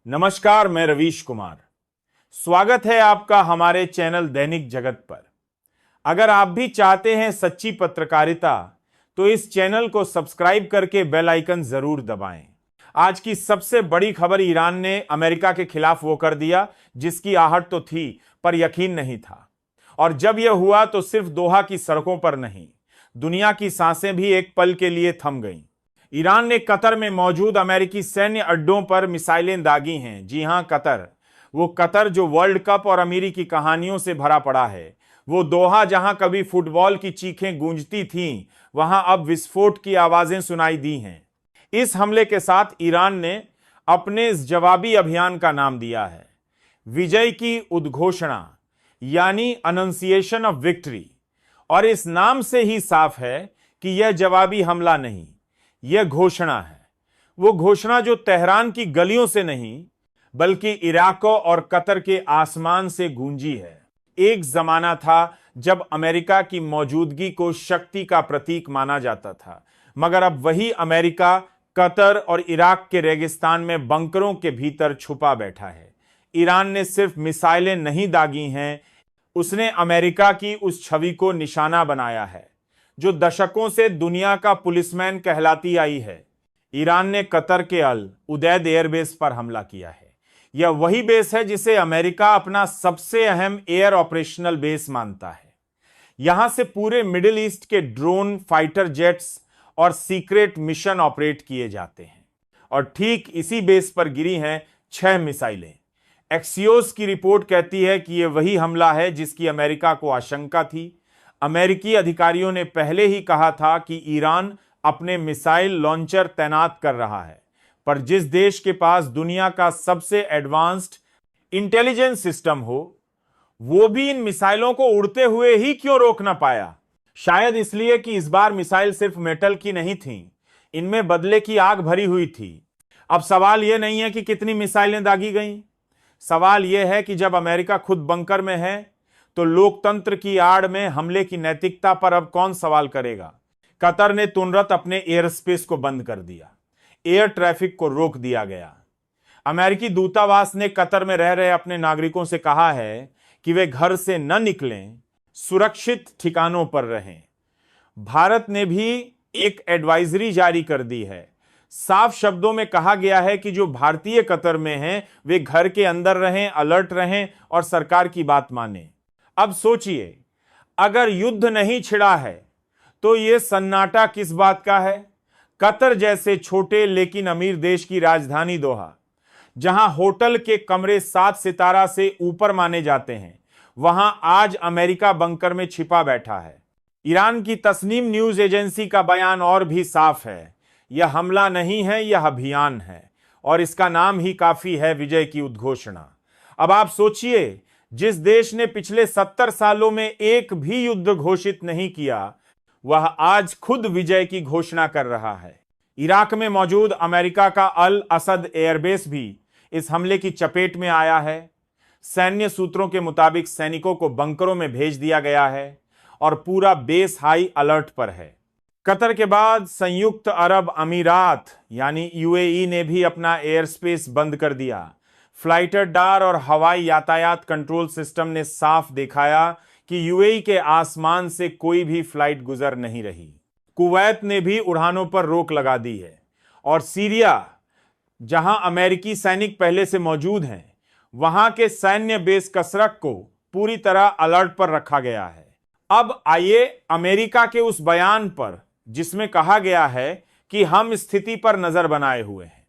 नमस्कार, मैं रवीश कुमार। स्वागत है आपका हमारे चैनल दैनिक जगत पर। अगर आप भी चाहते हैं सच्ची पत्रकारिता तो इस चैनल को सब्सक्राइब करके बेल आइकन जरूर दबाएं। आज की सबसे बड़ी खबर, ईरान ने अमेरिका के खिलाफ वो कर दिया जिसकी आहट तो थी पर यकीन नहीं था। और जब यह हुआ तो सिर्फ दोहा की सड़कों पर नहीं, दुनिया की सांसें भी एक पल के लिए थम गईं। ईरान ने कतर में मौजूद अमेरिकी सैन्य अड्डों पर मिसाइलें दागी हैं। जी हां, कतर, वो कतर जो वर्ल्ड कप और अमीरी की कहानियों से भरा पड़ा है। वो दोहा जहां कभी फुटबॉल की चीखें गूंजती थीं, वहां अब विस्फोट की आवाजें सुनाई दी हैं। इस हमले के साथ ईरान ने अपने इस जवाबी अभियान का नाम दिया है विजय की उद्घोषणा, यानी अनंसिएशन ऑफ विक्ट्री। और इस नाम से ही साफ है कि यह जवाबी हमला नहीं, यह घोषणा है। वो घोषणा जो तेहरान की गलियों से नहीं बल्कि इराक और कतर के आसमान से गूंजी है। एक जमाना था जब अमेरिका की मौजूदगी को शक्ति का प्रतीक माना जाता था, मगर अब वही अमेरिका कतर और इराक के रेगिस्तान में बंकरों के भीतर छुपा बैठा है। ईरान ने सिर्फ मिसाइलें नहीं दागी हैं, उसने अमेरिका की उस छवि को निशाना बनाया है जो दशकों से दुनिया का पुलिसमैन कहलाती आई है। ईरान ने कतर के अल उदैद एयरबेस पर हमला किया है। यह वही बेस है जिसे अमेरिका अपना सबसे अहम एयर ऑपरेशनल बेस मानता है। यहां से पूरे मिडिल ईस्ट के ड्रोन, फाइटर जेट्स और सीक्रेट मिशन ऑपरेट किए जाते हैं। और ठीक इसी बेस पर गिरी हैं 6 मिसाइलें। एक्सियोस की रिपोर्ट कहती है कि यह वही हमला है जिसकी अमेरिका को आशंका थी। अमेरिकी अधिकारियों ने पहले ही कहा था कि ईरान अपने मिसाइल लॉन्चर तैनात कर रहा है, पर जिस देश के पास दुनिया का सबसे एडवांस्ड इंटेलिजेंस सिस्टम हो, वो भी इन मिसाइलों को उड़ते हुए ही क्यों रोक ना पाया? शायद इसलिए कि इस बार मिसाइल सिर्फ मेटल की नहीं थी, इनमें बदले की आग भरी हुई थी। अब सवाल यह नहीं है कि कितनी मिसाइलें दागी गईं, सवाल यह है कि जब अमेरिका खुद बंकर में है तो लोकतंत्र की आड़ में हमले की नैतिकता पर अब कौन सवाल करेगा? कतर ने तुरंत अपने एयर स्पेस को बंद कर दिया, एयर ट्रैफिक को रोक दिया गया। अमेरिकी दूतावास ने कतर में रह रहे अपने नागरिकों से कहा है कि वे घर से न निकलें, सुरक्षित ठिकानों पर रहें। भारत ने भी एक एडवाइजरी जारी कर दी है। साफ शब्दों में कहा गया है कि जो भारतीय कतर में हैं वे घर के अंदर रहें, अलर्ट रहें और सरकार की बात मानें। अब सोचिए, अगर युद्ध नहीं छिड़ा है तो यह सन्नाटा किस बात का है? कतर जैसे छोटे लेकिन अमीर देश की राजधानी दोहा, जहां होटल के कमरे 7 सितारा से ऊपर माने जाते हैं, वहां आज अमेरिका बंकर में छिपा बैठा है। ईरान की तस्नीम न्यूज एजेंसी का बयान और भी साफ है, यह हमला नहीं है, यह अभियान है और इसका नाम ही काफी है, विजय की उद्घोषणा। अब आप सोचिए, जिस देश ने पिछले 70 सालों में एक भी युद्ध घोषित नहीं किया, वह आज खुद विजय की घोषणा कर रहा है। इराक में मौजूद अमेरिका का अल असद एयरबेस भी इस हमले की चपेट में आया है। सैन्य सूत्रों के मुताबिक सैनिकों को बंकरों में भेज दिया गया है और पूरा बेस हाई अलर्ट पर है। कतर के बाद संयुक्त अरब अमीरात यानी यूएई ने भी अपना एयर स्पेस बंद कर दिया। फ्लाइट रडार और हवाई यातायात कंट्रोल सिस्टम ने साफ दिखाया कि यूएई के आसमान से कोई भी फ्लाइट गुजर नहीं रही। कुवैत ने भी उड़ानों पर रोक लगा दी है और सीरिया, जहां अमेरिकी सैनिक पहले से मौजूद हैं, वहां के सैन्य बेस कसरक को पूरी तरह अलर्ट पर रखा गया है। अब आइए अमेरिका के उस बयान पर जिसमें कहा गया है कि हम स्थिति पर नजर बनाए हुए हैं।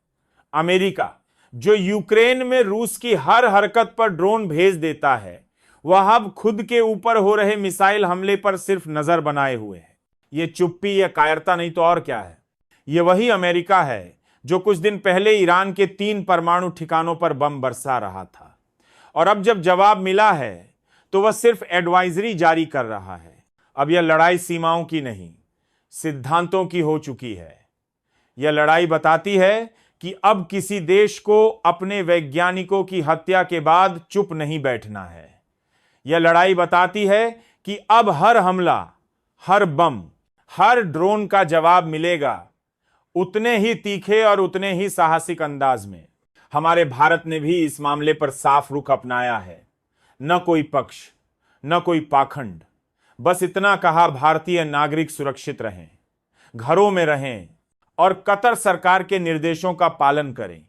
अमेरिका जो यूक्रेन में रूस की हर हरकत पर ड्रोन भेज देता है, वह अब खुद के ऊपर हो रहे मिसाइल हमले पर सिर्फ नजर बनाए हुए है। यह चुप्पी या कायरता नहीं तो और क्या है? यह वही अमेरिका है जो कुछ दिन पहले ईरान के 3 परमाणु ठिकानों पर बम बरसा रहा था और अब जब जवाब मिला है तो वह सिर्फ एडवाइजरी जारी कर रहा है। अब यह लड़ाई सीमाओं की नहीं, सिद्धांतों की हो चुकी है। यह लड़ाई बताती है कि अब किसी देश को अपने वैज्ञानिकों की हत्या के बाद चुप नहीं बैठना है। यह लड़ाई बताती है कि अब हर हमला, हर बम, हर ड्रोन का जवाब मिलेगा, उतने ही तीखे और उतने ही साहसिक अंदाज में। हमारे भारत ने भी इस मामले पर साफ रुख अपनाया है। न कोई पक्ष, न कोई पाखंड, बस इतना कहा, भारतीय नागरिक सुरक्षित रहें, घरों में रहें और कतर सरकार के निर्देशों का पालन करें।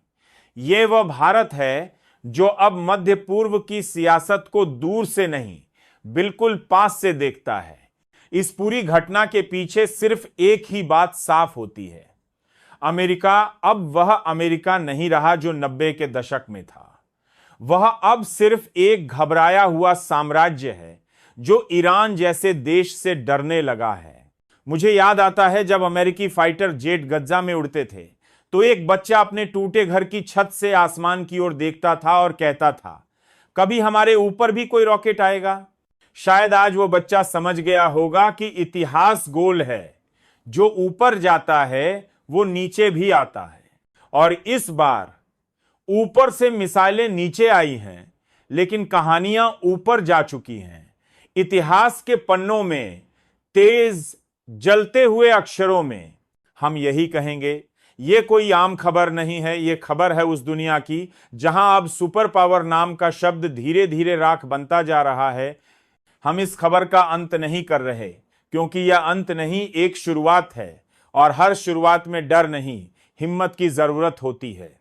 यह वह भारत है जो अब मध्य पूर्व की सियासत को दूर से नहीं, बिल्कुल पास से देखता है। इस पूरी घटना के पीछे सिर्फ एक ही बात साफ होती है, अमेरिका अब वह अमेरिका नहीं रहा जो 90 के दशक में था। वह अब सिर्फ एक घबराया हुआ साम्राज्य है जो ईरान जैसे देश से डरने लगा है। मुझे याद आता है जब अमेरिकी फाइटर जेट गज्जा में उड़ते थे तो एक बच्चा अपने टूटे घर की छत से आसमान की ओर देखता था और कहता था, कभी हमारे ऊपर भी कोई रॉकेट आएगा। शायद आज वो बच्चा समझ गया होगा कि इतिहास गोल है, जो ऊपर जाता है वो नीचे भी आता है। और इस बार ऊपर से मिसाइलें नीचे आई हैं, लेकिन कहानियां ऊपर जा चुकी हैं। इतिहास के पन्नों में तेज जलते हुए अक्षरों में हम यही कहेंगे, ये कोई आम खबर नहीं है, ये खबर है उस दुनिया की जहां अब सुपर पावर नाम का शब्द धीरे धीरे राख बनता जा रहा है। हम इस खबर का अंत नहीं कर रहे, क्योंकि यह अंत नहीं, एक शुरुआत है, और हर शुरुआत में डर नहीं, हिम्मत की जरूरत होती है।